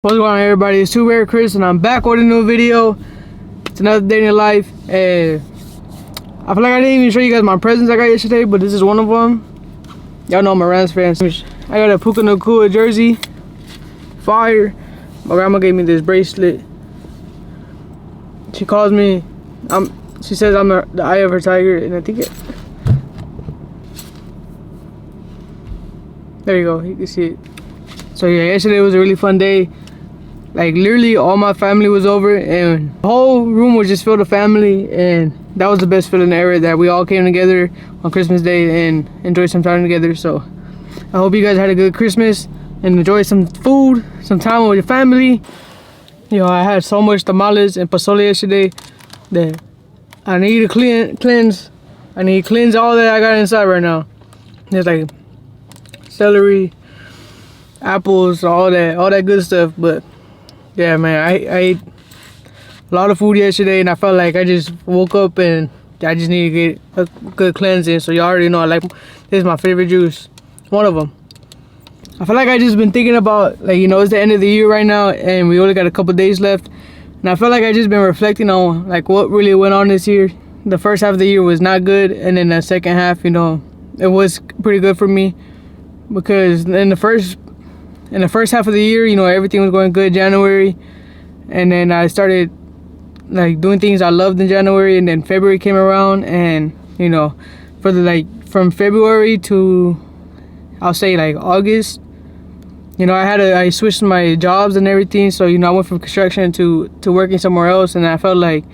What's going on, everybody? It's Too Rare Chris, and I'm back with a new video. It's another day in the life, and I feel like I didn't even show you guys my presents I got yesterday, but this is one of them. Y'all know I'm a Rams fan. I got a Puka Nacua jersey, fire. My grandma gave me this bracelet. She calls me, she says I'm the eye of her tiger, and I think there you go, you can see it. So yeah, yesterday was a really fun day. Like literally all my family was over and the whole room was just filled with family, and that was the best feeling ever, that we all came together on Christmas Day and enjoyed some time together. So I hope you guys had a good Christmas and enjoyed some food, some time with your family. You know, I had so much tamales and pozole yesterday that I need to cleanse. I need to cleanse all that I got inside right now. There's like celery, apples, all that good stuff. But yeah, man, I ate a lot of food yesterday, and I felt like I just woke up and I just need to get a good cleansing. So you already know, this is my favorite juice, one of them. I feel like I just been thinking about, like, you know, it's the end of the year right now and we only got a couple days left, and I feel like I just been reflecting on like what really went on this year. The first half of the year was not good, and then the second half, you know, it was pretty good for me, because in the first half of the year, you know, everything was going good, January, and then I started like doing things I loved in January, and then February came around, and you know, for the from February to, I'll say, like August, you know, I switched my jobs and everything. So, you know, I went from construction to working somewhere else, and I felt like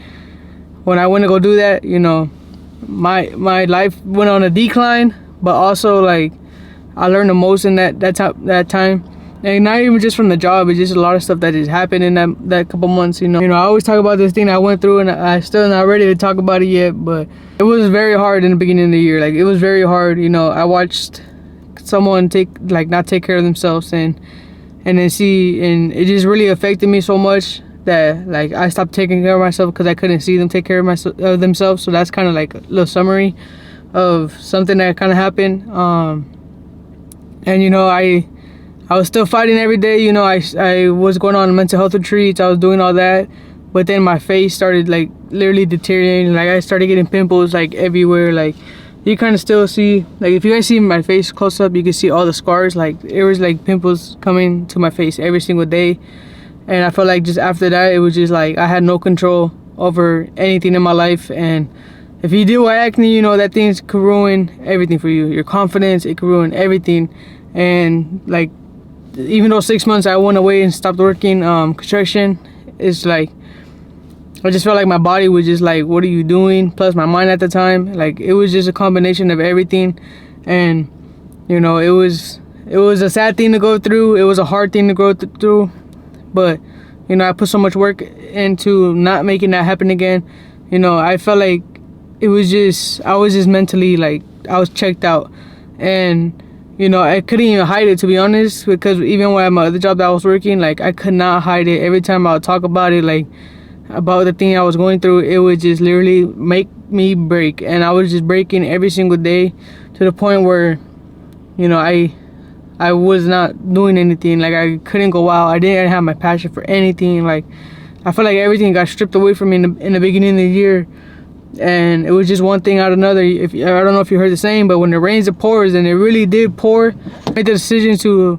when I went to go do that, you know, my life went on a decline, but also like I learned the most in that time. And not even just from the job, it's just a lot of stuff that just happened in that couple months. You know, I always talk about this thing I went through, and I still not ready to talk about it yet, but it was very hard in the beginning of the year. Like, it was very hard. You know, I watched someone not take care of themselves, and then it just really affected me so much that like I stopped taking care of myself because I couldn't see them take care of themselves. So that's kind of like a little summary of something that kind of happened. And you know, I was still fighting every day. You know, I was going on mental health retreats. I was doing all that, but then my face started like literally deteriorating. Like, I started getting pimples like everywhere. Like, you kind of still see, like, if you guys see my face close up, you can see all the scars. Like, there was like pimples coming to my face every single day, and I felt like just after that, it was just like I had no control over anything in my life. And if you deal with acne, you know that things could ruin everything for you. Your confidence, it could ruin everything. And like, even though 6 months I went away and stopped working construction, it's like I just felt like my body was just like, what are you doing? Plus my mind at the time, like, it was just a combination of everything. And you know, it was a sad thing to go through. It was a hard thing to go through, but you know, I put so much work into not making that happen again. You know, I felt like I was just mentally, like, I was checked out. And you know, I couldn't even hide it, to be honest, because even when my other job that I was working, like, I could not hide it. Every time I would talk about it, like, about the thing I was going through, it would just literally make me break. And I was just breaking every single day, to the point where, you know, I was not doing anything. Like, I couldn't go out. I didn't have my passion for anything. Like, I felt like everything got stripped away from me in the beginning of the year. And it was just one thing out of another. I don't know if you heard the saying, but when it rains, it pours, and it really did pour. I made the decision to,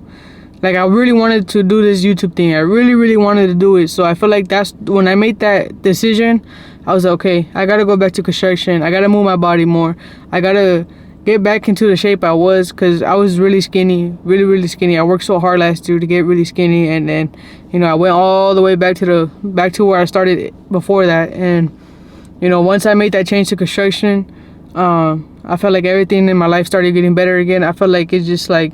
like, I really wanted to do this YouTube thing. I really, really wanted to do it. So I feel like that's when I made that decision. I was like, okay, I gotta go back to construction. I gotta move my body more. I gotta get back into the shape I was, because I was really skinny, really, really skinny. I worked so hard last year to get really skinny, and then, you know, I went all the way back to where I started before that. And you know, once I made that change to construction, I felt like everything in my life started getting better again. I felt like it's just like,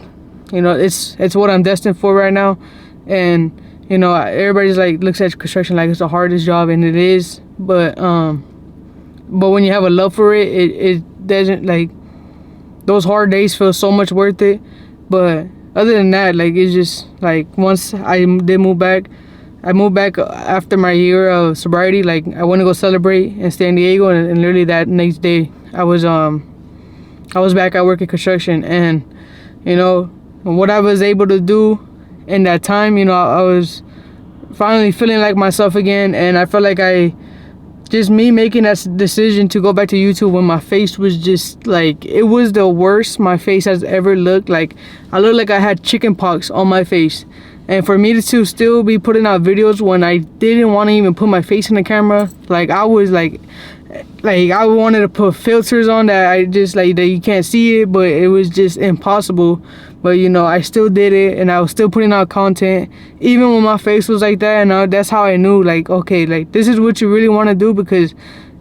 you know, it's what I'm destined for right now. And you know, everybody's like, looks at construction like it's the hardest job, and it is. But when you have a love for it, it doesn't, like, those hard days feel so much worth it. But other than that, like, it's just like, once I did move back, I moved back after my year of sobriety. Like, I went to go celebrate in San Diego, and literally that next day I was back at work in construction. And you know, what I was able to do in that time, you know, I was finally feeling like myself again. And I felt like just me making that decision to go back to YouTube when my face was just like, it was the worst my face has ever looked. Like, I looked like I had chicken pox on my face. And for me to still be putting out videos when I didn't want to even put my face in the camera, like I was like I wanted to put filters on that I just like that you can't see it, but it was just impossible. But you know, I still did it, and I was still putting out content even when my face was like that. And that's how I knew, like, okay, like this is what you really want to do, because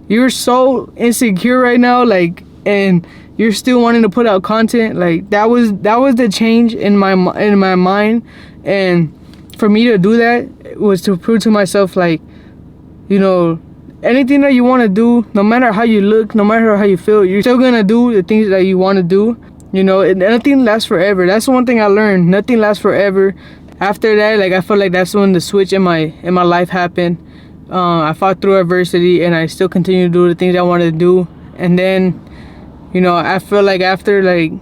you're so insecure right now, like, and you're still wanting to put out content. Like that was the change in my mind. And for me to do that was to prove to myself, like, you know, anything that you want to do, no matter how you look, no matter how you feel, you're still gonna do the things that you want to do. You know, and nothing lasts forever. That's one thing I learned. Nothing lasts forever. After that, like, I felt like that's when the switch in my life happened. I fought through adversity, and I still continue to do the things I wanted to do. And then, you know, I feel like after, like,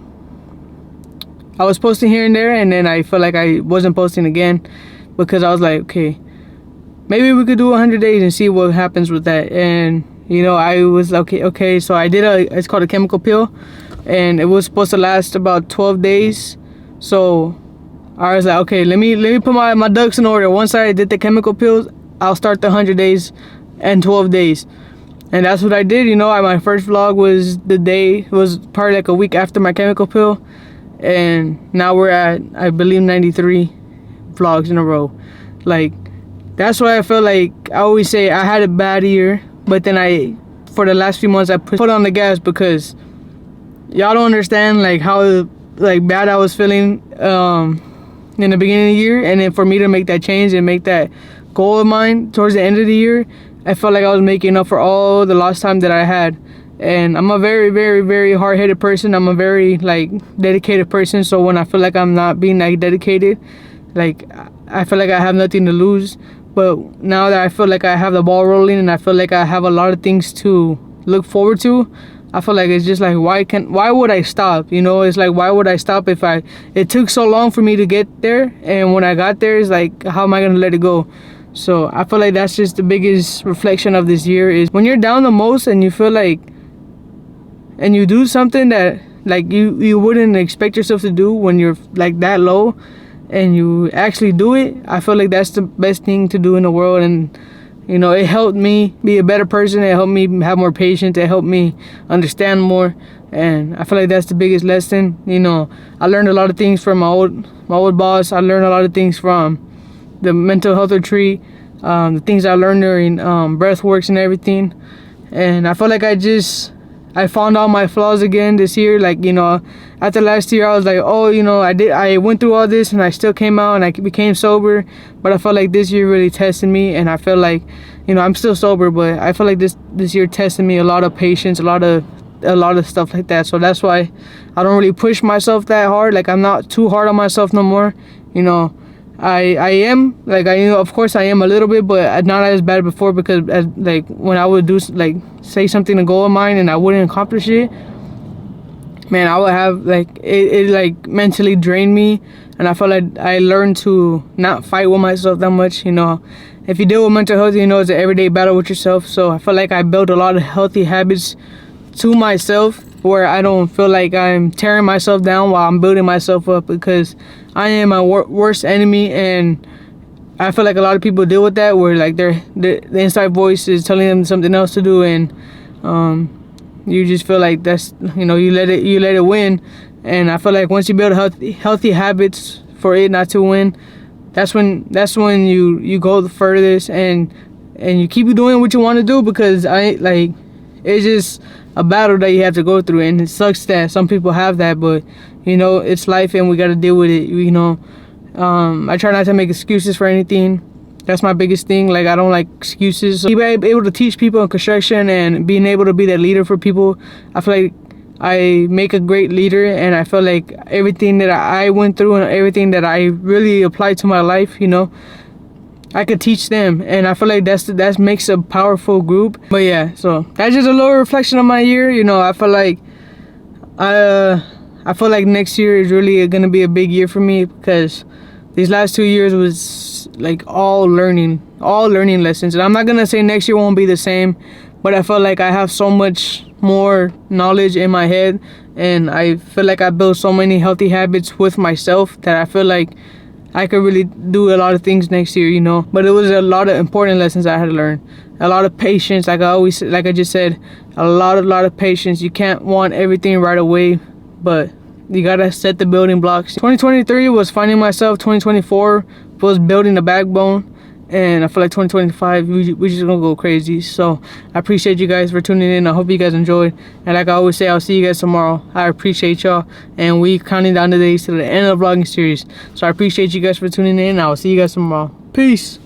I was posting here and there, and then I felt like I wasn't posting again, because I was like, okay, maybe we could do 100 days and see what happens with that. And you know, I was like, okay, so I did it's called a chemical peel, and it was supposed to last about 12 days. So I was like, okay, let me put my ducks in order. Once I did the chemical pills, I'll start the 100 days and 12 days. And that's what I did. You know, my first vlog was probably like a week after my chemical pill. And now we're at, I believe, 93 vlogs in a row. Like, that's why I feel like, I always say I had a bad year, but then for the last few months, I put on the gas, because y'all don't understand like how like bad I was feeling in the beginning of the year. And then for me to make that change and make that goal of mine towards the end of the year, I felt like I was making up for all the lost time that I had. And I'm a very, very, very hard-headed person. I'm a very like dedicated person. So when I feel like I'm not being like dedicated, like I feel like I have nothing to lose. But now that I feel like I have the ball rolling, and I feel like I have a lot of things to look forward to, I feel like it's just like, why would I stop? You know, it's like, why would I stop if it took so long for me to get there, and when I got there, it's like, how am I gonna let it go? So I feel like that's just the biggest reflection of this year, is when you're down the most and you feel like, and you do something that like you wouldn't expect yourself to do when you're like that low, and you actually do it. I feel like that's the best thing to do in the world. And you know, it helped me be a better person. It helped me have more patience. It helped me understand more. And I feel like that's the biggest lesson. You know, I learned a lot of things from my old boss. I learned a lot of things from the mental health retreat, the things I learned during breathworks and everything. And I feel like I found out my flaws again this year. Like, you know, after last year, I was like, oh, you know, I went through all this, and I still came out and I became sober. But I felt like this year really tested me, and I feel like, you know, I'm still sober, but I feel like this year tested me a lot of patience, a lot of stuff like that. So that's why I don't really push myself that hard. Like, I'm not too hard on myself no more. You know, I am, like, you know, of course I am a little bit, but not as bad before, because like when I would do like say something, a goal of mine, and I wouldn't accomplish it, man, I would have like it like mentally drained me. And I felt like I learned to not fight with myself that much. You know, if you deal with mental health, you know, it's an everyday battle with yourself. So I feel like I built a lot of healthy habits to myself, where I don't feel like I'm tearing myself down while I'm building myself up, because I am my worst enemy. And I feel like a lot of people deal with that, where like the inside voice is telling them something else to do, and you just feel like that's, you know, you let it win. And I feel like once you build healthy habits for it not to win, that's when you go the furthest, and you keep doing what you want to do, because it's just a battle that you have to go through. And it sucks that some people have that, but you know, it's life, and we got to deal with it. You know, I try not to make excuses for anything. That's my biggest thing. Like, I don't like excuses. So being able to teach people in construction and being able to be that leader for people, I feel like I make a great leader. And I feel like everything that I went through and everything that I really applied to my life, you know, I could teach them. And I feel like that makes a powerful group. But yeah, so that's just a little reflection of my year. You know, I feel like next year is really gonna be a big year for me, because these last 2 years was like all learning lessons. And I'm not gonna say next year won't be the same, but I feel like I have so much more knowledge in my head, and I feel like I built so many healthy habits with myself that I feel like I could really do a lot of things next year, you know. But it was a lot of important lessons I had to learn. A lot of patience, like I just said, a lot of patience. You can't want everything right away, but you gotta set the building blocks. 2023 was finding myself. 2024 was building the backbone, and I feel like 2025 we just gonna go crazy. So I appreciate you guys for tuning in. I hope you guys enjoyed, and like I always say, I'll see you guys tomorrow. I appreciate y'all, and we counting down the days to the end of the vlogging series. So I appreciate you guys for tuning in. I'll see you guys tomorrow. Peace.